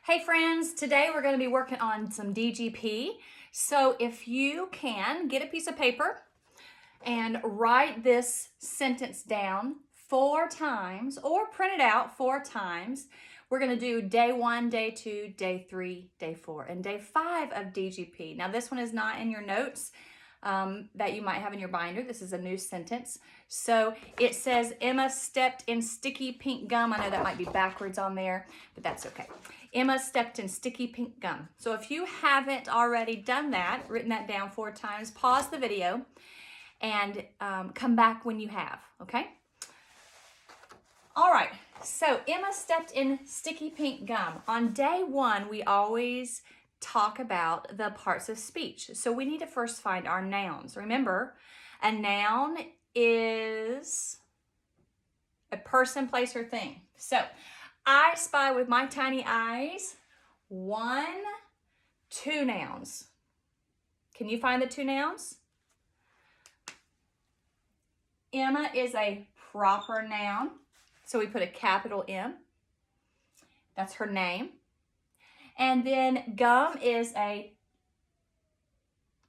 Hey friends, today we're going to be working on some DGP. So if you can, get a piece of paper and write this sentence down 4 times or print it out 4 times. We're going to do day 1, day 2, day 3, day 4, and day 5 of DGP. Now this one is not in your notes that you might have in your binder. This is a new sentence. So it says, Emma stepped in sticky pink gum. I know that might be backwards on there, but that's okay. Emma stepped in sticky pink gum. So if you haven't already done that, written that down 4 times, pause the video and come back when you have, okay? All right, so Emma stepped in sticky pink gum. On day 1, we always talk about the parts of speech. So we need to first find our nouns. Remember, a noun is a person, place, or thing. So I spy with my tiny eyes 1, 2 nouns. Can you find the 2 nouns? Emma is a proper noun. So we put a capital M. That's her name. And then gum is a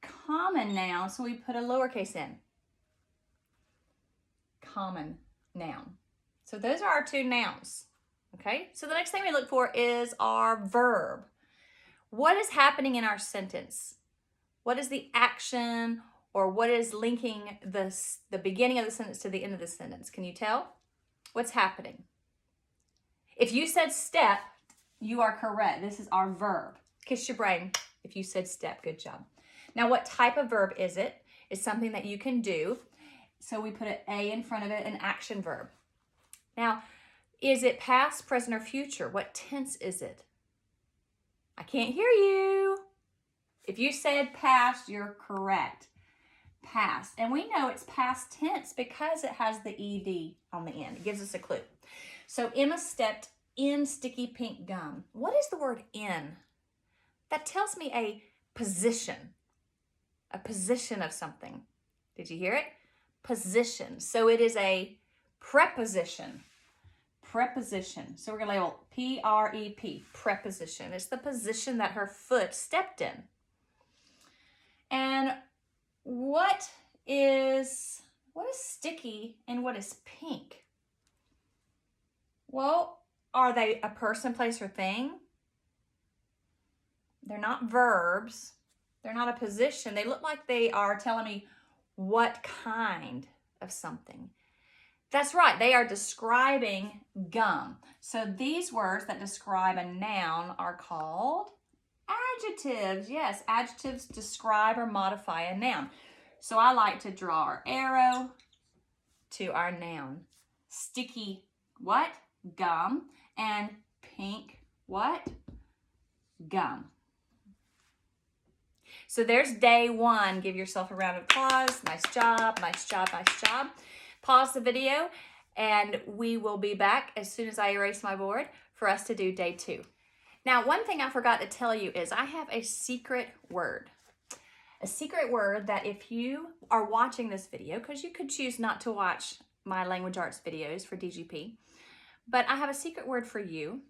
common noun. So we put a lowercase n. Common noun. So those are our 2 nouns. Okay, so the next thing we look for is our verb. What is happening in our sentence? What is the action or what is linking the beginning of the sentence to the end of the sentence? Can you tell? What's happening? If you said step, you are correct. This is our verb. Kiss your brain if you said step. Good job. Now, what type of verb is it? It's something that you can do. So we put an A in front of it, an action verb. Now, is it past, present, or future? What tense is it? I can't hear you. If you said past, you're correct. Past. And we know it's past tense because it has the ED on the end. It gives us a clue. So Emma stepped in sticky pink gum. What is the word in? That tells me a position of something. Did you hear it? Position. So it is a preposition. Preposition. So we're going to label P-R-E-P, preposition. It's the position that her foot stepped in. And what is sticky and what is pink? Well, are they a person, place, or thing? They're not verbs. They're not a position. They look like they are telling me what kind of something. That's right. They are describing gum. So these words that describe a noun are called adjectives. Yes, adjectives describe or modify a noun. So I like to draw our arrow to our noun. Sticky what? Gum. And pink what? Gum. So there's day 1. Give yourself a round of applause. Nice job, nice job, nice job. Pause the video and we will be back as soon as I erase my board for us to do day 2. Now, one thing I forgot to tell you is I have a secret word. A secret word that if you are watching this video, because you could choose not to watch my language arts videos for DGP, but I have a secret word for you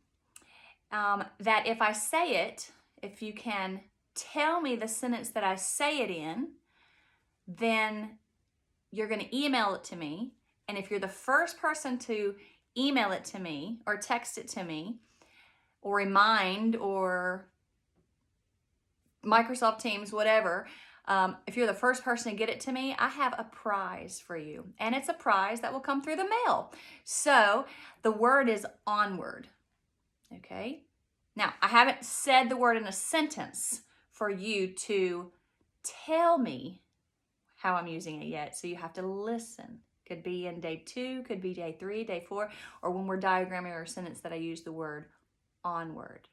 that if I say it, if you can tell me the sentence that I say it in, then you're going to email it to me. And if you're the first person to email it to me or text it to me or remind or Microsoft Teams, whatever, if you're the first person to get it to me, I have a prize for you. And it's a prize that will come through the mail. So the word is onward. Okay? Now, I haven't said the word in a sentence for you to tell me how I'm using it yet. So you have to listen. Could be in day 2, could be day 3, day 4, or when we're diagramming our sentence that I use the word onward.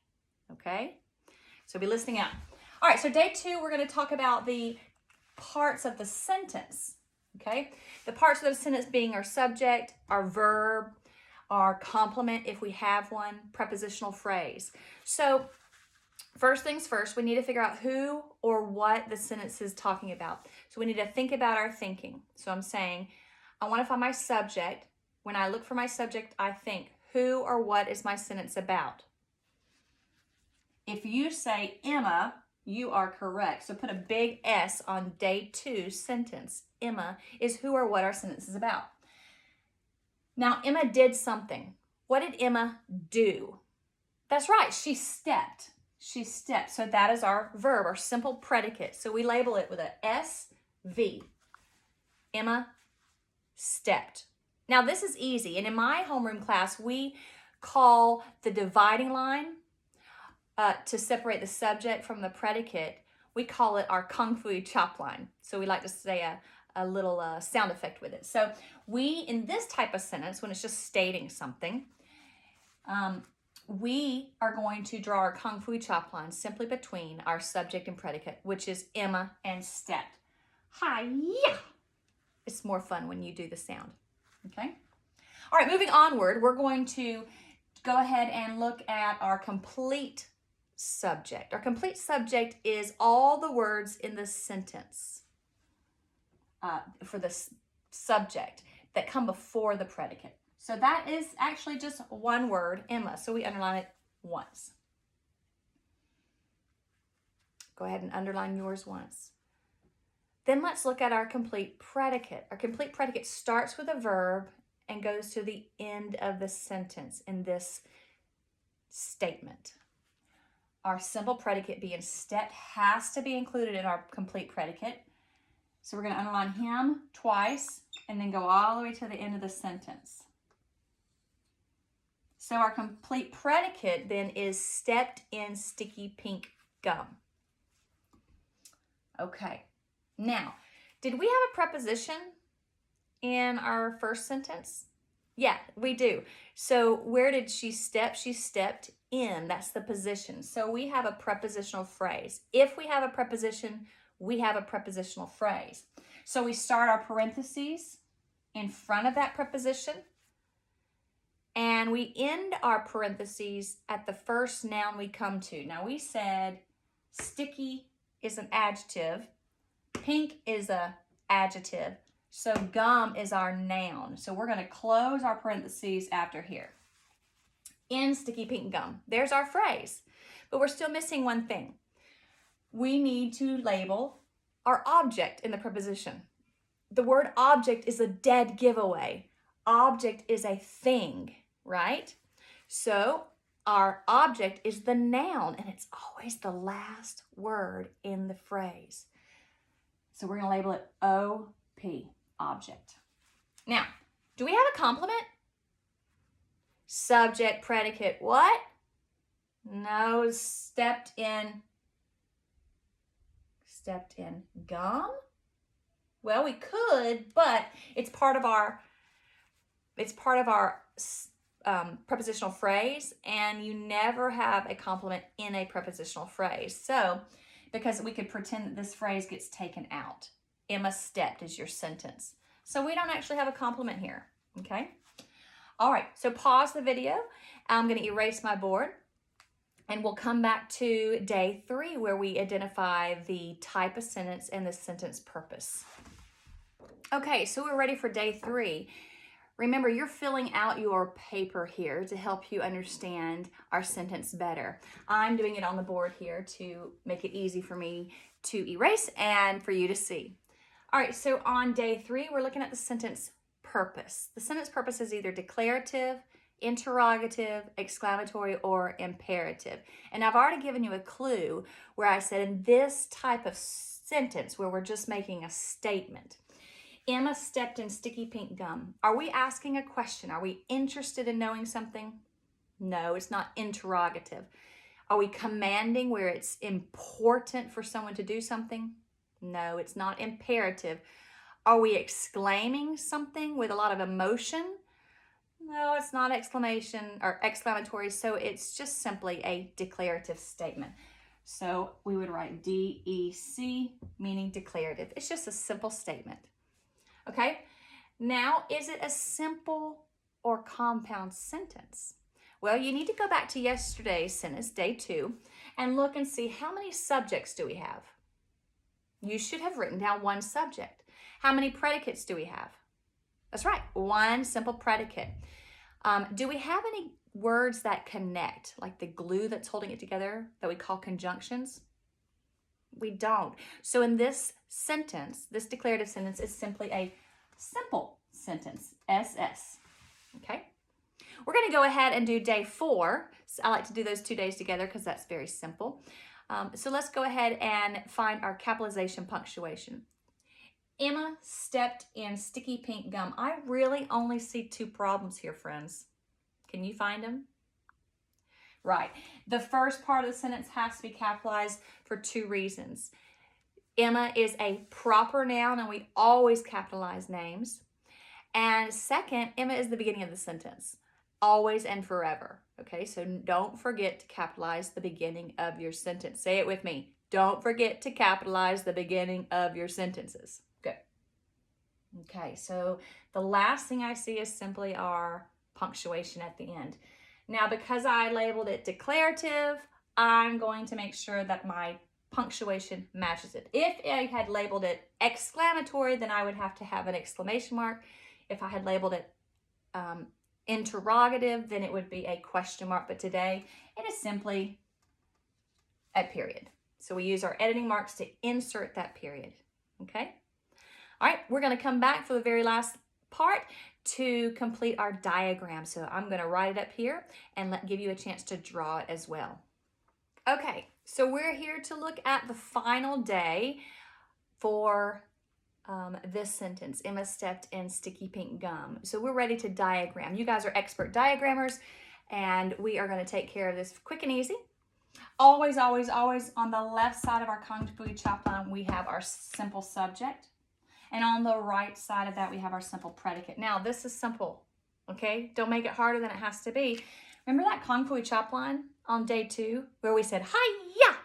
Okay? So be listening out. All right, so day 2, we're going to talk about the parts of the sentence. Okay? The parts of the sentence being our subject, our verb, our complement if we have one, prepositional phrase. So first things first, we need to figure out who or what the sentence is talking about. So we need to think about our thinking. So I'm saying, I want to find my subject. When I look for my subject, I think, who or what is my sentence about? If you say Emma, you are correct. So put a big S on day 2 sentence. Emma is who or what our sentence is about. Now, Emma did something. What did Emma do? That's right, she stepped. She stepped. So that is our verb, our simple predicate. So we label it with a SV. Emma stepped. Now, this is easy. And in my homeroom class, we call the dividing line to separate the subject from the predicate. We call it our Kung Fu chop line. So we like to say a little sound effect with it. So we, in this type of sentence, when it's just stating something, we are going to draw our Kung Fu chop line simply between our subject and predicate, which is Emma and stepped. Hi-ya! It's more fun when you do the sound, okay? All right, moving onward, we're going to go ahead and look at our complete subject. Our complete subject is all the words in the sentence for the subject that come before the predicate. So that is actually just one word, Emma. So we underline it once. Go ahead and underline yours once. Then let's look at our complete predicate. Our complete predicate starts with a verb and goes to the end of the sentence in this statement. Our simple predicate being stepped has to be included in our complete predicate. So we're going to underline him twice and then go all the way to the end of the sentence. So our complete predicate then is stepped in sticky pink gum. Okay. Now, did we have a preposition in our first sentence? Yeah, we do. So where did she step? She stepped in. That's the position. So we have a prepositional phrase. If we have a preposition, we have a prepositional phrase. So we start our parentheses in front of that preposition, and we end our parentheses at the first noun we come to. Now we said sticky is an adjective, pink is an adjective, so gum is our noun. So we're going to close our parentheses after here. In sticky pink gum. There's our phrase. But we're still missing one thing. We need to label our object in the preposition. The word object is a dead giveaway. Object is a thing, right? So our object is the noun, and it's always the last word in the phrase. So we're going to label it OP, object. Now, do we have a complement? Subject, predicate, what? No, stepped in gum? Well, we could, but it's part of our prepositional phrase, and you never have a complement in a prepositional phrase. So, because we could pretend that this phrase gets taken out. Emma stepped is your sentence. So we don't actually have a complement here, okay? All right, so pause the video. I'm going to erase my board, and we'll come back to day 3 where we identify the type of sentence and the sentence purpose. Okay, so we're ready for day 3. Remember, you're filling out your paper here to help you understand our sentence better. I'm doing it on the board here to make it easy for me to erase and for you to see. All right, so on day 3, we're looking at the sentence purpose. The sentence purpose is either declarative, interrogative, exclamatory, or imperative. And I've already given you a clue where I said in this type of sentence where we're just making a statement, Emma stepped in sticky pink gum. Are we asking a question? Are we interested in knowing something? No, it's not interrogative. Are we commanding where it's important for someone to do something? No, it's not imperative. Are we exclaiming something with a lot of emotion? No, it's not exclamation or exclamatory, so it's just simply a declarative statement. So we would write DEC, meaning declarative. It's just a simple statement. Okay, now is it a simple or compound sentence? Well, you need to go back to yesterday's sentence, day 2, and look and see how many subjects do we have. You should have written down one subject. How many predicates do we have? That's right, one simple predicate. Do we have any words that connect, like the glue that's holding it together that we call conjunctions? We don't. So in this sentence, this declarative sentence is simply a simple sentence, SS. Okay? We're going to go ahead and do day 4. So I like to do those 2 days together because that's very simple. So let's go ahead and find our capitalization punctuation. Emma stepped in sticky pink gum. I really only see 2 problems here, friends. Can you find them? Right. The first part of the sentence has to be capitalized for 2 reasons. Emma is a proper noun, and we always capitalize names. And second, Emma is the beginning of the sentence, always and forever. Okay, so don't forget to capitalize the beginning of your sentence. Say it with me. Don't forget to capitalize the beginning of your sentences. Good. Okay, so the last thing I see is simply our punctuation at the end. Now, because I labeled it declarative, I'm going to make sure that my punctuation matches it. If I had labeled it exclamatory, then I would have to have an exclamation mark. If I had labeled it interrogative, then it would be a question mark. But today, it is simply a period. So we use our editing marks to insert that period. Okay? All right, we're going to come back for the very last part to complete our diagram. So I'm going to write it up here and give you a chance to draw it as well. Okay, so we're here to look at the final day for this sentence. Emma stepped in sticky pink gum. So we're ready to diagram. You guys are expert diagrammers, and we are going to take care of this quick and easy. Always, always, always on the left side of our kung fu chop line, we have our simple subject. And on the right side of that, we have our simple predicate. Now, this is simple, okay? Don't make it harder than it has to be. Remember that kung fu chop line on day 2 where we said, hi-ya,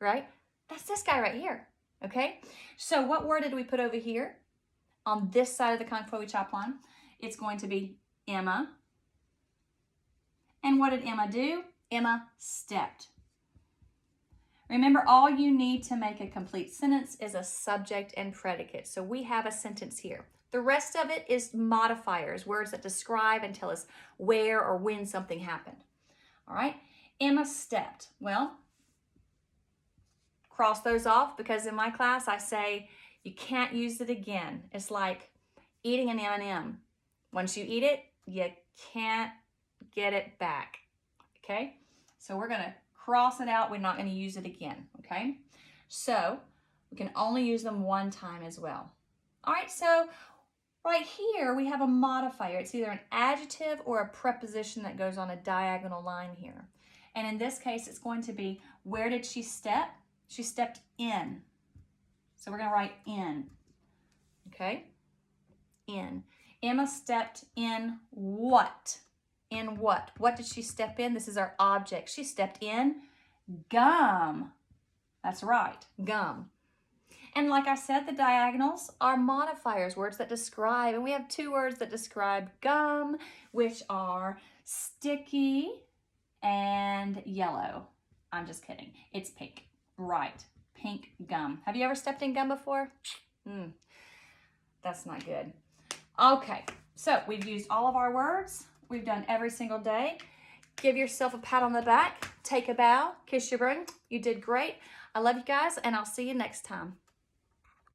right? That's this guy right here, okay? So what word did we put over here on this side of the kung fu chop line? It's going to be Emma. And what did Emma do? Emma stepped. Remember, all you need to make a complete sentence is a subject and predicate. So we have a sentence here. The rest of it is modifiers, words that describe and tell us where or when something happened. All right, Emma stepped. Well, cross those off, because in my class I say you can't use it again. It's like eating an M&M. Once you eat it, you can't get it back. Okay, so we're going to cross it out. We're not going to use it again, okay? So we can only use them one time as well. All right, so right here we have a modifier. It's either an adjective or a preposition that goes on a diagonal line here. And in this case, it's going to be, where did she step? She stepped in. So we're going to write in, okay? In. Emma stepped in what? In what? What did she step in? This is our object. She stepped in gum. That's right, gum. And like I said, the diagonals are modifiers, words that describe. And we have 2 words that describe gum, which are sticky and yellow. I'm just kidding. It's pink. Right, pink gum. Have you ever stepped in gum before? That's not good. Okay, so we've used all of our words. We've done every single day. Give yourself a pat on the back, take a bow, kiss your brain. You did great. I love you guys, and I'll see you next time.